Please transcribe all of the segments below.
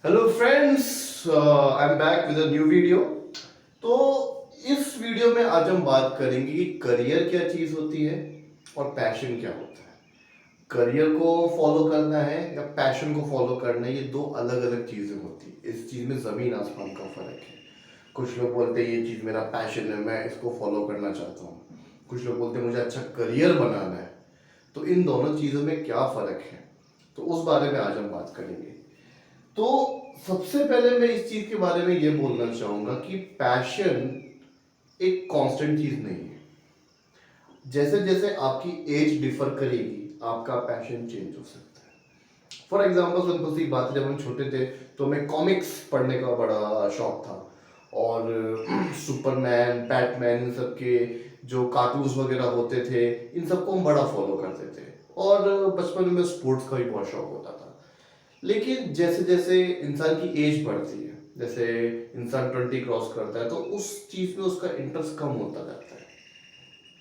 Hello friends, I am back with a new video. तो इस video में आज हम बात करेंगे कि करियर क्या चीज़ होती है और पैशन क्या होता है। करियर को फॉलो करना है या पैशन को फॉलो करना है, ये दो अलग अलग चीज़ें होती है। इस चीज़ में ज़मीन आसमान का फ़र्क है। कुछ लोग बोलते हैं ये चीज़ मेरा पैशन है, मैं इसको फॉलो करना चाहता हूँ। कुछ लोग बोलते हैं मुझे अच्छा करियर बनाना है। तो इन दोनों चीज़ों में क्या फ़र्क है, तो उस बारे में आज हम बात करेंगे। तो सबसे पहले मैं इस चीज के बारे में ये बोलना चाहूंगा कि पैशन एक कांस्टेंट चीज नहीं है। जैसे जैसे आपकी एज डिफर करेगी आपका पैशन चेंज हो सकता है। फॉर एग्जाम्पल सिंपल सी बात है, जब हम छोटे थे तो हमें कॉमिक्स पढ़ने का बड़ा शौक था और सुपरमैन, बैटमैन, इन सब के जो कार्टून्स वगैरह होते थे इन सबको हम बड़ा फॉलो करते थे। और बचपन में स्पोर्ट्स का भी बहुत शौक होता था। लेकिन जैसे जैसे इंसान की एज बढ़ती है, जैसे इंसान 20 क्रॉस करता है तो उस चीज में उसका इंटरेस्ट कम होता जाता है।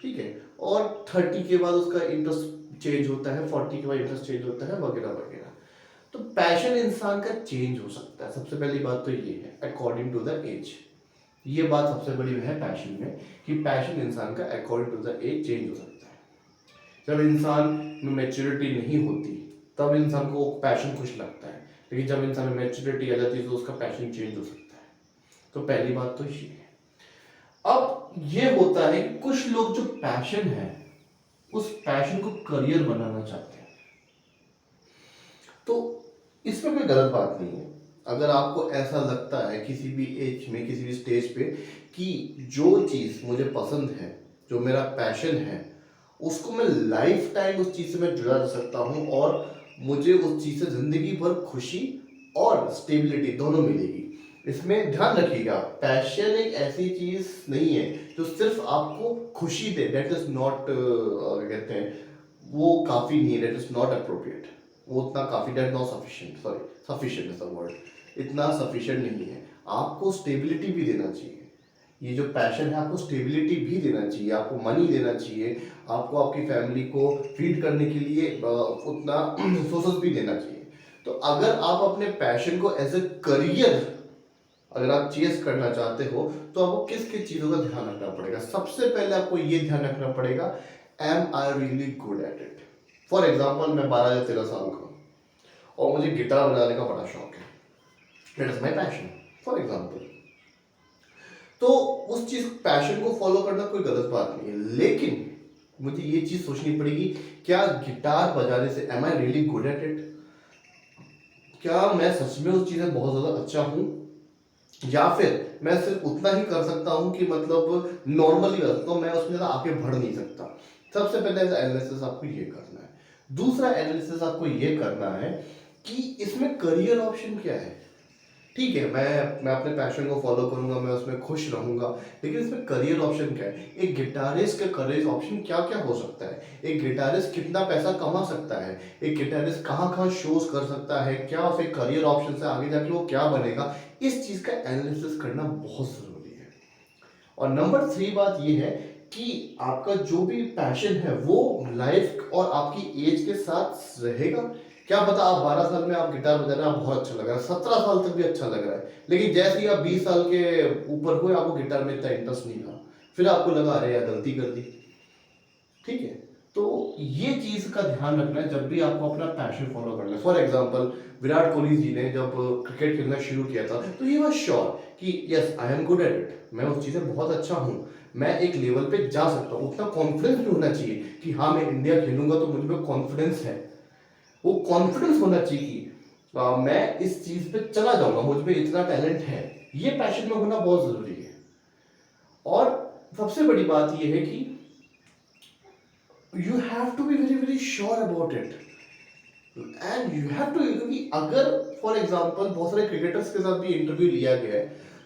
ठीक है। और 30 के बाद उसका इंटरेस्ट चेंज होता है, 40 के बाद इंटरेस्ट चेंज होता है, वगैरह वगैरह। तो पैशन इंसान का चेंज हो सकता है। सबसे पहली बात तो ये है अकॉर्डिंग टू द एज। ये बात सबसे बड़ी है पैशन में कि पैशन इंसान का according to the age change हो सकता है। जब इंसान में मैच्योरिटी नहीं होती तब इंसान को पैशन कुछ लगता है, लेकिन जब इंसान में मैच्योरिटी आ जाती है तो उसका पैशन चेंज हो सकता है। तो पहली बात तो ये है। अब ये होता है कि कुछ लोग जो पैशन है उस पैशन को करियर बनाना चाहते हैं। तो इसमें कोई गलत बात नहीं है। अगर आपको ऐसा लगता है किसी भी एज में, किसी भी स्टेज पे, कि जो चीज़ मुझे पसंद है, जो मेरा पैशन है, उसको मैं लाइफ टाइम उस चीज़ से मैं जुड़ा रह सकता हूँ और मुझे उस चीज़ से ज़िंदगी भर खुशी और स्टेबिलिटी दोनों मिलेगी। इसमें ध्यान रखिएगा, पैशन एक ऐसी चीज़ नहीं है जो सिर्फ आपको खुशी दे। दैट इज़ नॉट, कहते हैं, वो काफ़ी नहीं है। That is not appropriate. वो उतना काफ़ी, that not sufficient, sorry, sufficient is the word. इतना सफिशिएंट नहीं है। आपको स्टेबिलिटी भी देना चाहिए। ये जो पैशन है आपको स्टेबिलिटी भी देना चाहिए, आपको मनी देना चाहिए, आपको आपकी फैमिली को फीड करने के लिए उतना रिसोर्सेज भी देना चाहिए। तो अगर आप अपने पैशन को एज ए करियर अगर आप चेस करना चाहते हो तो आपको किस किस चीज़ों का ध्यान रखना पड़ेगा। सबसे पहले आपको ये ध्यान रखना पड़ेगा, am I really good at it. For example मैं 12 या 13 साल का हूँ और मुझे गिटार बजाने का बड़ा शौक है। That is my passion, for example. तो उस चीज पैशन को फॉलो करना कोई गलत बात नहीं है, लेकिन मुझे ये चीज सोचनी पड़ेगी, क्या गिटार बजाने से am I really good at it? क्या मैं सच में उस चीज में बहुत ज्यादा अच्छा हूँ, या फिर मैं सिर्फ उतना ही कर सकता हूँ कि मतलब नॉर्मली कर सकता हूँ, मैं उसमें ज़्यादा आगे बढ़ नहीं सकता। सबसे पहले एनालिसिस आपको ये करना है। दूसरा एनालिसिस आपको ये करना है कि इसमें करियर ऑप्शन क्या है। ठीक है, मैं अपने पैशन को फॉलो करूंगा, मैं उसमें खुश रहूंगा, लेकिन इसमें करियर ऑप्शन क्या है। एक गिटारिस्ट का करियर ऑप्शन क्या क्या हो सकता है। एक गिटारिस्ट कितना पैसा कमा सकता है, एक गिटारिस्ट कहाँ कहाँ शोज कर सकता है, क्या उसके करियर ऑप्शन से आगे जाके वो क्या बनेगा। इस चीज का एनालिसिस करना बहुत जरूरी है। और नंबर 3 बात यह है कि आपका जो भी पैशन है वो लाइफ और आपकी एज के साथ रहेगा। क्या पता आप 12 साल में आप गिटार बजा रहे हैं, आप बहुत अच्छा लग रहा है, 17 साल तक भी अच्छा लग रहा है, लेकिन जैसे ही आप 20 साल के ऊपर हुए आपको गिटार में इतना इंटरेस्ट नहीं था, फिर आपको लगा अरे यार गलती कर दी। ठीक है। तो ये चीज का ध्यान रखना है जब भी आपको अपना पैशन फॉलो करना है। फॉर एग्जांपल विराट कोहली जी ने जब क्रिकेट खेलना शुरू किया था तो ही वाज श्योर कि yes I am good at it, मैं उस चीज में बहुत अच्छा हूँ, मैं एक लेवल पे जा सकता हूँ। उतना कॉन्फिडेंस भी होना चाहिए कि हाँ मैं इंडिया खेलूंगा तो मुझ में कॉन्फिडेंस है। वो कॉन्फिडेंस होना चाहिए कि मैं इस चीज पे चला जाऊंगा, मुझ में इतना टैलेंट है। ये पैशन में होना बहुत जरूरी है। और सबसे बड़ी बात यह है कि you have to be very very sure about it and you have to, क्योंकि अगर फॉर एग्जांपल बहुत सारे क्रिकेटर्स के साथ भी इंटरव्यू लिया गया है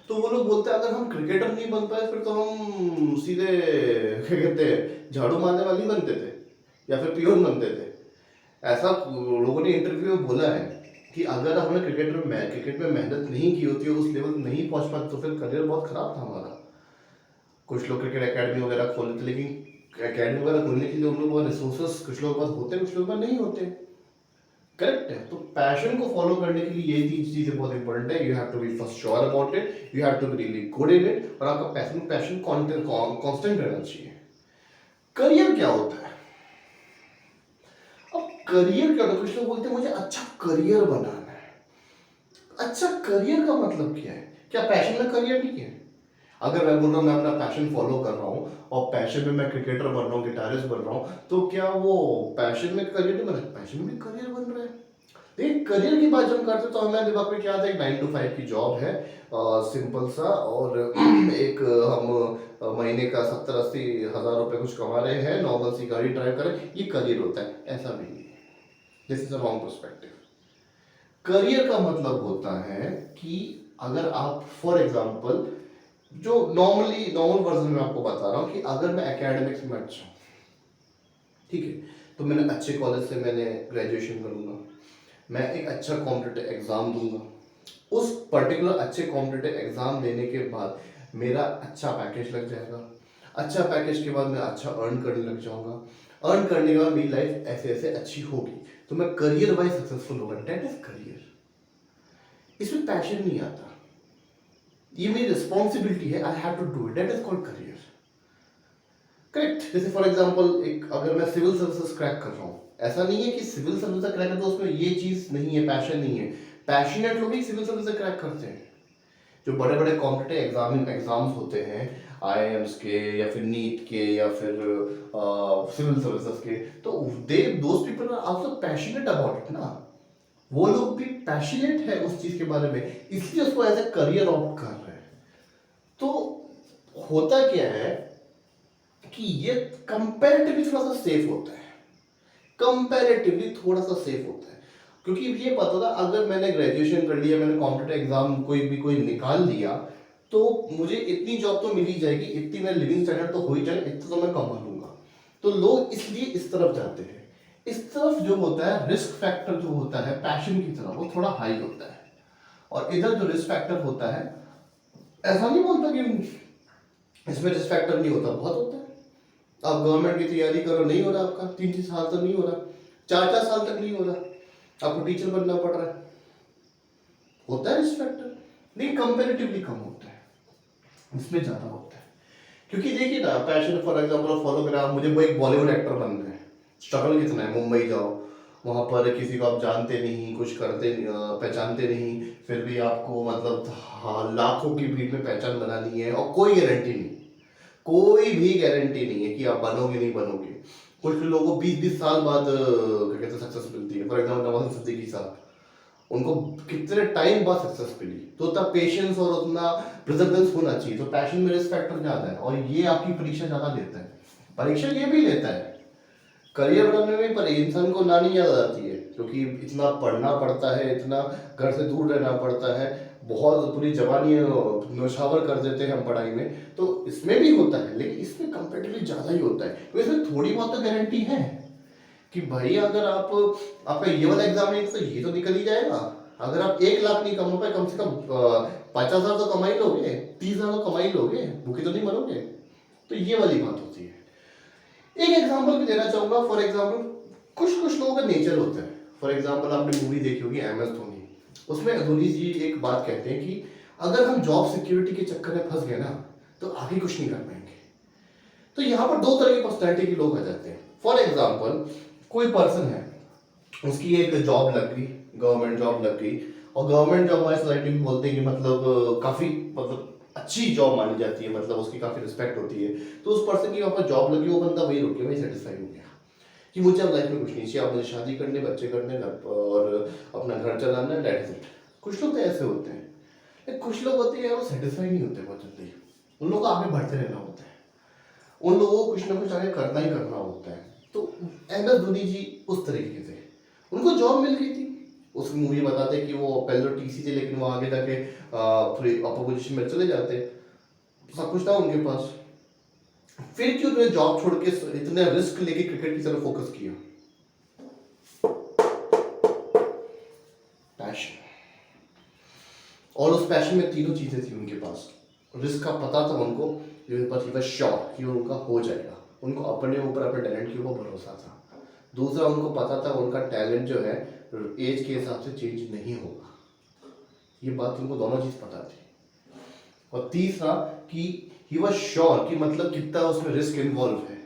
तो वो लोग बोलते हैं अगर हम क्रिकेटर नहीं बन पाए फिर तो हम सीधे क्या कहते हैं झाड़ू मारने वाले ही बनते थे या फिर पियोन बनते थे। ऐसा लोगों ने इंटरव्यू में बोला है कि अगर हमने क्रिकेट में मेहनत नहीं की होती, उस लेवल नहीं पहुंच पाते तो फिर करियर बहुत खराब था हमारा। कुछ लोग क्रिकेट एकेडमी वगैरह खोल लेते, लेकिन एकेडमी वगैरह खोलने के लिए उन लोगों के पास रिसोर्सेस कुछ लोगों के पास होते हैं, कुछ लोगों के पास नहीं होते। करेक्ट है। तो पैशन को फॉलो करने के लिए ये तीन चीजें बहुत इंपॉर्टेंट है। You have to be first sure about it, you have to be really good in it, और आपका पैशन पैशन कांस्टेंट रहना चाहिए। करियर क्या होता है? अब करियर क्या होता है? कुछ लोग बोलते हैं मुझे अच्छा करियर बनाना है। अच्छा करियर का मतलब क्या है? क्या पैशन में करियर नहीं है? अगर मैं बोल रहा हूँ मैं अपना पैशन फॉलो कर रहा हूँ और पैशन में मैं क्रिकेटर बन रहा हूँ, गिटारिस्ट बन रहा हूँ, तो क्या वो पैशन में करियर नहीं बन रहा? पैशन में करियर बन रहा है। देखिए करियर की बात जब करते तो हमें दिमाग में क्या आता है? एक 9 to 5 की जॉब है, सिंपल सा, और एक हम महीने का 70-80 हज़ार रुपए कुछ कमा रहे हैं, नॉर्मल सी गाड़ी ड्राइव करें, ये करियर होता है? ऐसा भी नहीं है। This is a wrong perspective. Career का मतलब होता है कि अगर आप फॉर एग्जाम्पल, जो नॉर्मल वर्जन में आपको बता रहा हूँ, कि अगर मैं एकेडमिक्स में अच्छा हूँ, ठीक है, तो मैंने अच्छे कॉलेज से मैंने ग्रेजुएशन करूँगा, मैं एक अच्छा कॉम्पिटिटिव एग्ज़ाम दूंगा, उस पर्टिकुलर अच्छे कॉम्पिटिटिव एग्ज़ाम देने के बाद मेरा अच्छा पैकेज लग जाएगा, अच्छा पैकेज के बाद मैं अच्छा अर्न करने लग जाऊंगा, अर्न करने के बाद मेरी लाइफ ऐसे ऐसे अच्छी होगी, तो मैं करियर वाइज सक्सेसफुल होगा। That is career. इसमें पैशन नहीं आता, ये मेरी रिस्पॉन्सिबिलिटी है, I have to do it, that is called career. Correct. जैसे फॉर एग्जांपल, एक अगर मैं सिविल सर्विसेज क्रैक कर रहा हूँ, ऐसा नहीं है कि सिविल सर्विस क्रैक है तो उसमें ये चीज नहीं है, पैशन नहीं है। पैशनेट लोग ही सिविल सर्विस क्रैक करते हैं। जो बड़े बड़े कॉम्पिटिटिव एग्जाम्स होते हैं, आईआईएम्स के या फिर नीट के या फिर सिविल सर्विसेज के, तो these people are also passionate about it ना। वो लोग भी पैशनेट है उस चीज के बारे में, इसलिए उसको एज ए करियर ऑप्ट कर रहे हैं। तो होता क्या है कि ये कंपैरेटिवली थोड़ा सा सेफ होता है, कंपैरेटिवली थोड़ा सा सेफ होता है, क्योंकि ये पता था अगर मैंने ग्रेजुएशन कर लिया, मैंने कॉम्पिटिटिव एग्जाम कोई निकाल लिया, तो मुझे इतनी जॉब तो मिल ही जाएगी, इतनी मेरा लिविंग स्टैंडर्ड तो हो ही जाएगा, इतना तो मैं कमा लूंगा। तो लोग इसलिए इस तरफ जाते हैं। इस तरफ जो होता है रिस्क फैक्टर जो होता है पैशन की तरफ, वो थोड़ा हाई होता है, और इधर जो रिस्क फैक्टर होता है, ऐसा नहीं बोलता कि इसमें रिस्क फैक्टर नहीं होता, बहुत होता है। आप गवर्नमेंट की तैयारी करो, नहीं हो रहा आपका, 3-3 साल तक नहीं हो रहा, 4-4 साल तक नहीं हो रहा, आपको टीचर बनना पड़ रहा है, होता है रिस्क फैक्टर, लेकिन कंपेरेटिवली कम होता है, इसमें ज्यादा होता है। क्योंकि देखिए ना, पैशन फॉर एग्जाम्पल फॉलो करा, मुझे वो एक बॉलीवुड एक्टर बनना है, स्ट्रगल कितना है, मुंबई जाओ, वहां पर किसी को आप जानते नहीं, कुछ करते नहीं, पहचानते नहीं, फिर भी आपको मतलब हाँ, लाखों की भीड़ में पहचान बनानी है, और कोई गारंटी नहीं, कोई भी गारंटी नहीं है कि आप बनोगे नहीं बनोगे। कुछ लोगों को 20-20 साल बाद क्या कहते हैं सक्सेस मिलती है। फॉर एग्जाम्पल नवाजुद्दीन सिद्दीकी साहब, उनको कितने टाइम बाद सक्सेस मिली, तो उतना पेशेंस और उतना प्रिजर्वेंस होना चाहिए। तो पैशन में रिस्क फैक्टर ज्यादा है, और ये आपकी परीक्षा ज्यादा लेता है, परीक्षा ये भी लेता है करियर बनाने में, पर इंसान को ना नहीं याद आती है, क्योंकि इतना पढ़ना पड़ता है, इतना घर से दूर रहना पड़ता है, बहुत पूरी जवानी नौछावर कर देते हैं हम पढ़ाई में। तो इसमें भी होता है, लेकिन इसमें कंपेरेटिवली ज़्यादा ही होता है, तो इसमें थोड़ी बहुत तो गारंटी है कि भाई अगर आप आपका ये वाला एग्जाम नहीं तो ये तो निकल ही जाएगा। अगर आप 1 लाख नहीं कमा पाए, कम से कम 50,000 तो कमा ही लोगे, 30,000 तो कमा ही लोगे, भूखे तो नहीं मरोगे। तो ये वाली बात होती है। एक एग्जांपल भी देना चाहूंगा। फॉर एग्जांपल, कुछ कुछ लोगों का नेचर होता है। फॉर एग्जांपल, आपने मूवी देखी होगी MS धोनी, उसमें धोनी जी एक बात कहते हैं कि अगर हम जॉब सिक्योरिटी के चक्कर में फंस गए ना, तो आगे कुछ नहीं कर पाएंगे। तो यहाँ पर दो तरह की पर्सनैलिटी के लोग आ जाते हैं। फॉर एग्जाम्पल, कोई पर्सन है, उसकी एक जॉब लग गई, गवर्नमेंट जॉब लग गई, और गवर्नमेंट जॉब हमारी सोसाइटी में बोलते हैं कि मतलब काफी मतलब अच्छी जॉब मानी जाती है, मतलब उसकी काफी रिस्पेक्ट होती है। तो उस पर्सन की वहां पर जॉब लगी, वो बंदा वही रुक गया, वही सेटिस्फाई हो गया कि मुझे अब लाइफ में कुछ नहीं चाहिए, अब मुझे शादी करने, बच्चे करने, और अपना घर चलाना है, दैट इज इट। कुछ लोग तो ऐसे होते हैं, लेकिन कुछ लोग होते हैं वो सेटिस्फाई नहीं होते बहुत जल्दी, उन लोगों को आगे बढ़ते रहना होता है, उन लोगों को कुछ ना कुछ आगे करना ही करना होता है। तो MS धोनी जी उस तरीके से, उनको जॉब मिल गई थी, उस मूवी बताते कि वो पहले तो TC थे, लेकिन वो आगे जाके थोड़ी अपर पोजीशन में चले जाते, सब कुछ था उनके पास। फिर क्यों उन्होंने जॉब छोड़ के इतने रिस्क लेके क्रिकेट की तरफ फोकस किया? पैशन। और उस पैशन में तीनों चीजें थी उनके पास। रिस्क का पता था उनको, लेकिन श्योर कि उनका हो जाएगा, उनको अपने ऊपर, अपने टैलेंट के ऊपर भरोसा था। दूसरा, उनको पता था उनका टैलेंट जो है एज के हिसाब से चेंज नहीं होगा। ये बात तुमको दोनों चीज पता थी। और तीसरा कि ही वॉज श्योर कि मतलब कितना उसमें रिस्क इन्वॉल्व है।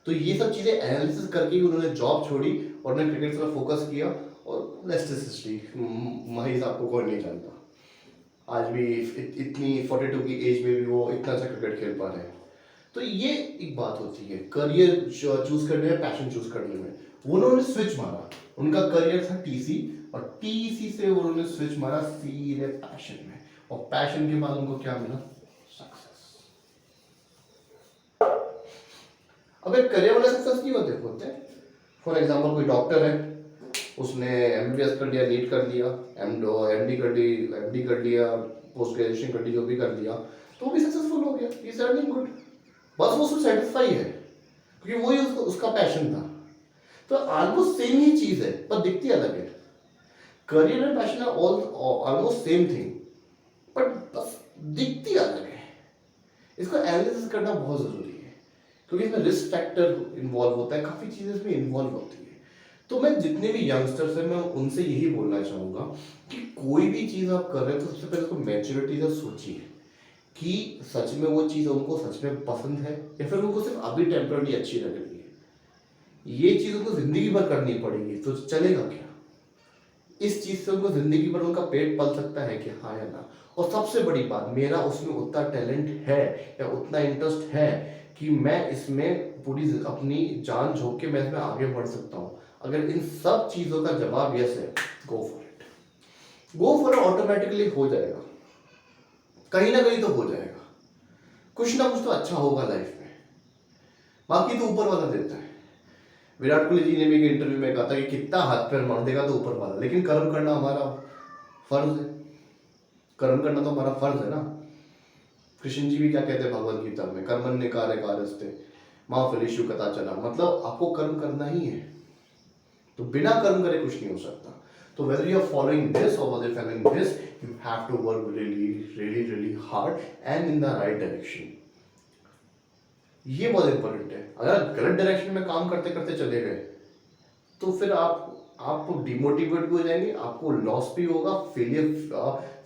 तो ये सब चीजें एनालिसिस करके ही उन्होंने जॉब छोड़ी और उन्होंने क्रिकेट पर फोकस किया। और लेट्स हिस्ट्री, मही साहब को कोई नहीं जानता, आज भी इतनी 42 की एज में भी वो इतना अच्छा क्रिकेट खेल पा रहे हैं। तो ये एक बात होती है करियर चूज करने में, पैशन चूज करने में। उन्होंने स्विच मारा, उनका करियर था टीसी और टीसी से उन्होंने स्विच मारा सीधे पैशन में, और पैशन के बाद उनको क्या मिला? सक्सेस। अब एक करियर वाले सक्सेस नहीं होते। फॉर एग्जाम्पल कोई डॉक्टर है, उसने एमबीबीएस कर लिया, नीट कर लिया, एमडी कर लिया, पोस्ट ग्रेजुएशन कर ली, जो भी कर लिया, तो वो भी सक्सेसफुल हो गया, ही इज अर्निंग गुड। बस वो उसमें सेटिस्फाई है क्योंकि वही उसका पैशन था। तो ऑलमोस्ट सेम ही चीज है पर दिखती अलग है। Career and passion are almost same thing but बस दिखती अलग है। इसको एनालिसिस करना बहुत जरूरी है क्योंकि इसमें रिस्क फैक्टर इन्वॉल्व होता है, काफी चीजें इसमें इन्वॉल्व होती है। तो मैं जितने भी यंगस्टर्स हैं मैं उनसे यही बोलना चाहूंगा कि कोई भी चीज आप कर रहे हैं तो सबसे पहले उसको मैच्योरिटी से सोचिए कि सच में वो चीज उनको सच में पसंद है या फिर उनको सिर्फ अभी टेम्पररी अच्छी लग रही है। ये चीज उनको जिंदगी भर करनी पड़ेगी तो चलेगा क्या? इस चीज से उनको जिंदगी भर उनका पेट पल सकता है कि हाँ या ना? और सबसे बड़ी बात, मेरा उसमें उतना टैलेंट है या उतना इंटरेस्ट है कि मैं इसमें पूरी अपनी जान झोंक के मैं इसमें आगे बढ़ सकता हूँ। अगर इन सब चीजों का जवाब यस है, go for it. Go for it automatically हो जाएगा, कहीं ना कहीं तो हो जाएगा, कुछ ना कुछ तो अच्छा होगा लाइफ में। बाकी तो ऊपर वाला देता है। विराट कोहली जी ने भी एक इंटरव्यू में कहा था कि कितना हाथ पैर मार देगा तो ऊपर वाला, लेकिन कर्म करना हमारा फर्ज है। कर्म करना तो हमारा फर्ज है ना। कृष्ण जी भी क्या कहते हैं भगवत गीता में, कर्मण्य कार्य कारस्ते मां फलेषु कदाचन, मतलब आपको कर्म करना ही है, तो बिना कर्म करे कुछ नहीं हो सकता। तो whether you are following this or whether you are following this, you have to work really hard and in the right direction. ये बहुत इंपॉर्टेंट है। अगर गलत डायरेक्शन में काम करते करते चले गए तो फिर आप डिमोटिवेट भी हो जाएंगे, आपको लॉस भी होगा, फेलियर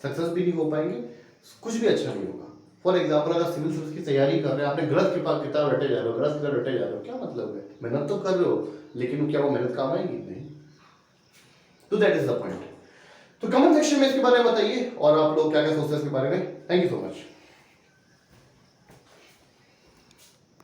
सक्सेस भी नहीं हो पाएंगे, कुछ भी अच्छा नहीं होगा। फॉर एग्जाम्पल अगर सिविल सर्विस की तैयारी कर रहे हैं, आपने गलत के पास किताब रटे जा रहे हो, गलत किताब रटे जा रहे हो, क्या मतलब है? मेहनत तो कर रहे हो लेकिन क्या वो मेहनत काम आएगी? नहीं। तो दैट इज द पॉइंट। तो कमेंट सेक्शन में इसके बारे में बताइए और आप लोग क्या क्या सोचते हैं इसके बारे में। Thank you so much.